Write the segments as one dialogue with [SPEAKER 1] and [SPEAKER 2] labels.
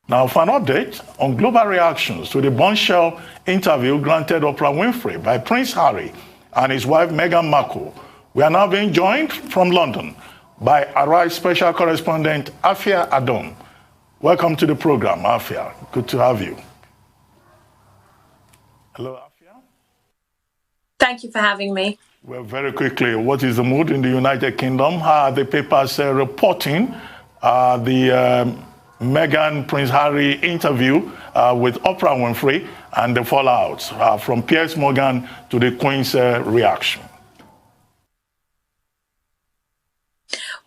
[SPEAKER 1] Now, for an update on global reactions to the bombshell interview granted Oprah Winfrey by Prince Harry and his wife Meghan Markle, we are now being joined from London by Arise special correspondent AFUA ADOM. Welcome to the program, AFUA. Good to have you. Hello, AFUA.
[SPEAKER 2] Thank you for having me.
[SPEAKER 1] Well, very quickly, what is the mood in the United Kingdom? How are the papers reporting the Meghan Prince Harry interview with Oprah Winfrey and the fallout from Piers Morgan to the Queen's reaction?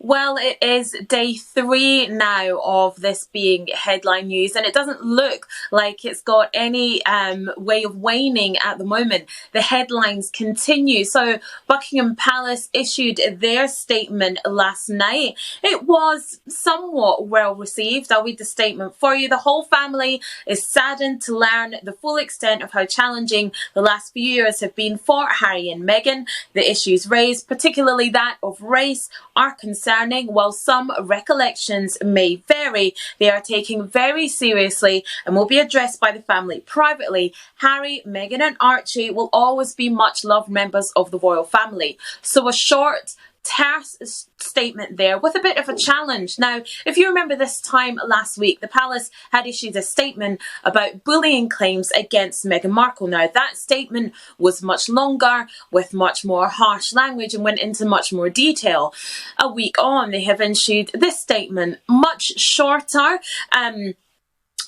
[SPEAKER 2] Well, it is day 3 now of this being headline news, and it doesn't look like it's got any way of waning at the moment. The headlines continue. So Buckingham Palace issued their statement last night. It was somewhat well received. I'll read the statement for you. The whole family is saddened to learn the full extent of how challenging the last few years have been for Harry and Meghan. The issues raised, particularly that of race, are concerning. While some recollections may vary, they are taken very seriously and will be addressed by the family privately. Harry, Meghan and Archie will always be much loved members of the royal family. So a short, terse statement there with a bit of a challenge. Now, if you remember this time last week, the palace had issued a statement about bullying claims against Meghan Markle. Now, that statement was much longer with much more harsh language and went into much more detail. A week on, they have issued this statement, much shorter.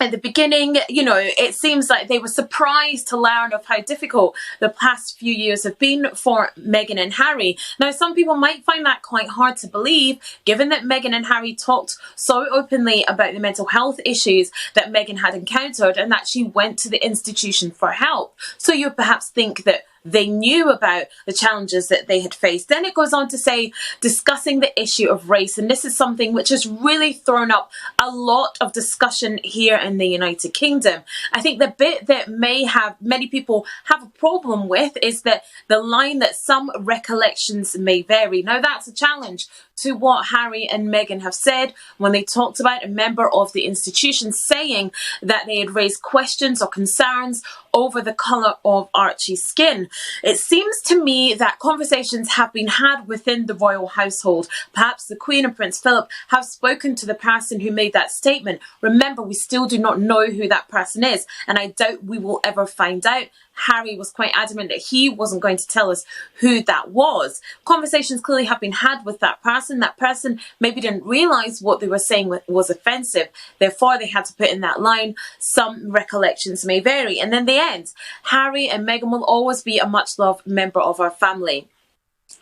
[SPEAKER 2] At the beginning, it seems like they were surprised to learn of how difficult the past few years have been for Meghan and Harry. Now, some people might find that quite hard to believe, given that Meghan and Harry talked so openly about the mental health issues that Meghan had encountered and that she went to the institution for help. So you perhaps think that they knew about the challenges that they had faced. Then it goes on to say, discussing the issue of race. And this is something which has really thrown up a lot of discussion here in the United Kingdom. I think the bit that many people have a problem with is that the line that some recollections may vary. Now, that's a challenge to what Harry and Meghan have said when they talked about a member of the institution saying that they had raised questions or concerns over the colour of Archie's skin. It seems to me that conversations have been had within the royal household. Perhaps the Queen and Prince Philip have spoken to the person who made that statement. Remember, we still do not know who that person is, and I doubt we will ever find out. Harry was quite adamant that he wasn't going to tell us who that was. Conversations clearly have been had with that person. That person maybe didn't realise what they were saying was offensive. Therefore, they had to put in that line, some recollections may vary. And in the end, Harry and Meghan will always be a much-loved member of our family.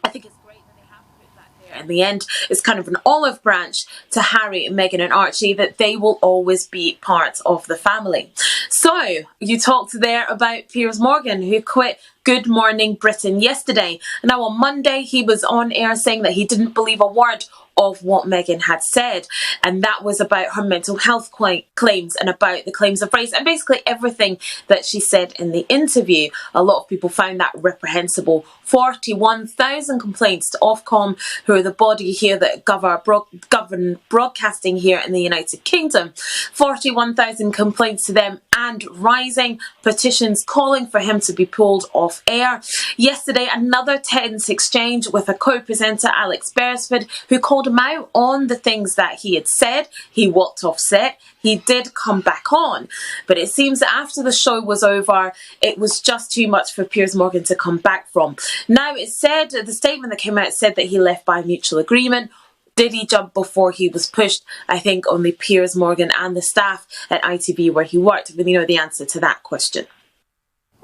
[SPEAKER 2] I think it's great that they have put that there. In the end, it's kind of an olive branch to Harry, Meghan and Archie that they will always be part of the family. So, you talked there about Piers Morgan, who quit Good Morning Britain yesterday. Now, on Monday, he was on air saying that he didn't believe a word of what Meghan had said, and that was about her mental health claims and about the claims of race and basically everything that she said in the interview. A lot of people found that reprehensible. 41,000 complaints to Ofcom, who are the body here that govern broadcasting here in the United Kingdom. 41,000 complaints to them and rising, petitions calling for him to be pulled off air. Yesterday, another tense exchange with a co-presenter, Alex Beresford, who called him out on the things that he had said. He walked off set. He did come back on, but it seems that after the show was over, it was just too much for Piers Morgan to come back from. Now, it said, the statement that came out said that he left by mutual agreement. Did he jump before he was pushed? I think only Piers Morgan and the staff at ITV where he worked really know the answer to that question.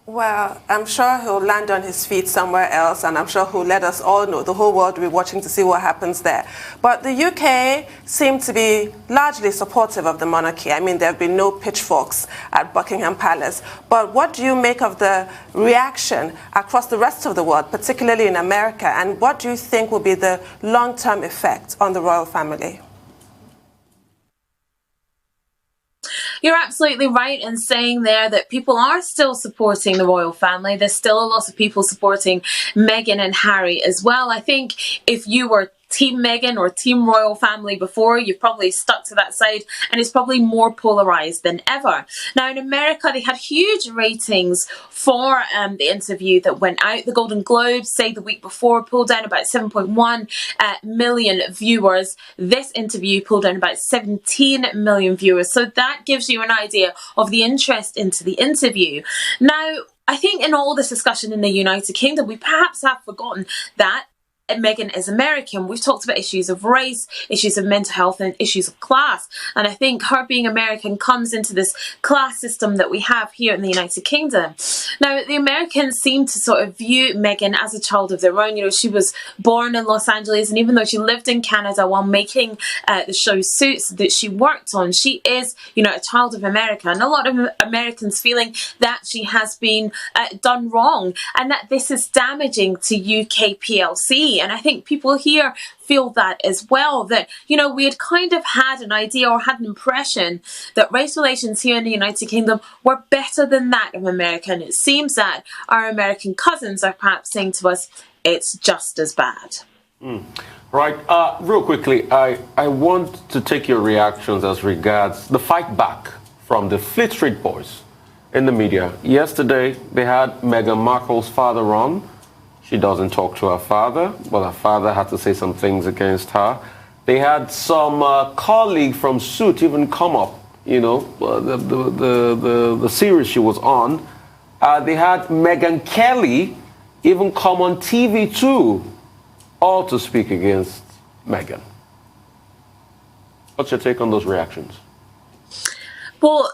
[SPEAKER 3] Well, I'm sure he'll land on his feet somewhere else, and I'm sure he'll let us all know. The whole world will be watching to see what happens there. But the UK seem to be largely supportive of the monarchy. I mean, there have been no pitchforks at Buckingham Palace. But what do you make of the reaction across the rest of the world, particularly in America? And what do you think will be the long-term effect on the royal family?
[SPEAKER 2] You're absolutely right in saying there that people are still supporting the royal family. There's still a lot of people supporting Meghan and Harry as well. I think if you were Team Meghan or Team Royal Family before. You've probably stuck to that side, and it's probably more polarized than ever. Now, in America, they had huge ratings for the interview that went out. The Golden Globes, say the week before, pulled down about 7.1 million viewers. This interview pulled down about 17 million viewers. So that gives you an idea of the interest into the interview. Now, I think in all this discussion in the United Kingdom, we perhaps have forgotten that Meghan is American. We've talked about issues of race, issues of mental health, and issues of class. And I think her being American comes into this class system that we have here in the United Kingdom. Now, the Americans seem to sort of view Meghan as a child of their own. You know, she was born in Los Angeles, and even though she lived in Canada while making the show Suits that she worked on, she is, you know, a child of America. And a lot of Americans feeling that she has been done wrong, and that this is damaging to UK PLC. And I think people here feel that as well, that, you know, we had kind of had an idea or had an impression that race relations here in the United Kingdom were better than that of America. And it seems that our American cousins are perhaps saying to us, it's just as bad.
[SPEAKER 4] Right. Real quickly, I want to take your reactions as regards the fight back from the Fleet Street Boys in the media. Yesterday, they had Meghan Markle's father on. She doesn't talk to her father, but her father had to say some things against her. They had some colleague from Suit even come up, you know, the series she was on. They had Meghan Kelly even come on TV too, all to speak against Meghan. What's your take on those reactions?
[SPEAKER 2] Well,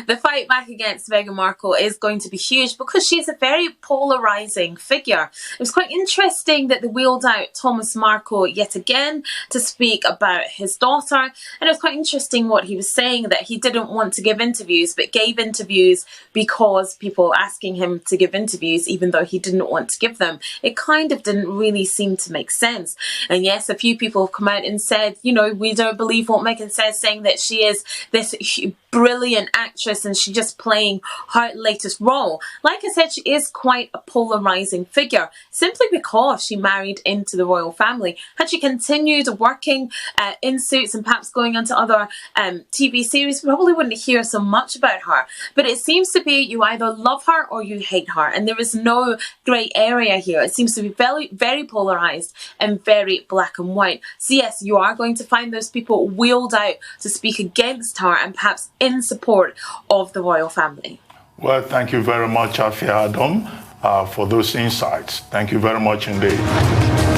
[SPEAKER 2] the fight back against Meghan Markle is going to be huge because she's a very polarising figure. It was quite interesting that they wheeled out Thomas Markle yet again to speak about his daughter, and it was quite interesting what he was saying, that he didn't want to give interviews but gave interviews because people were asking him to give interviews even though he didn't want to give them. It kind of didn't really seem to make sense. And yes, a few people have come out and said, you know, we don't believe what Meghan says, saying that she is this brilliant actress and she's just playing her latest role. Like I said, she is quite a polarizing figure simply because she married into the royal family. Had she continued working in Suits and perhaps going on to other TV series, we probably wouldn't hear so much about her. But it seems to be you either love her or you hate her, and there is no grey area here. It seems to be very, very polarized and very black and white. So yes, you are going to find those people wheeled out to speak against her and perhaps in support of the royal family.
[SPEAKER 1] Well, thank you very much, AFUA ADOM, for those insights. Thank you very much indeed.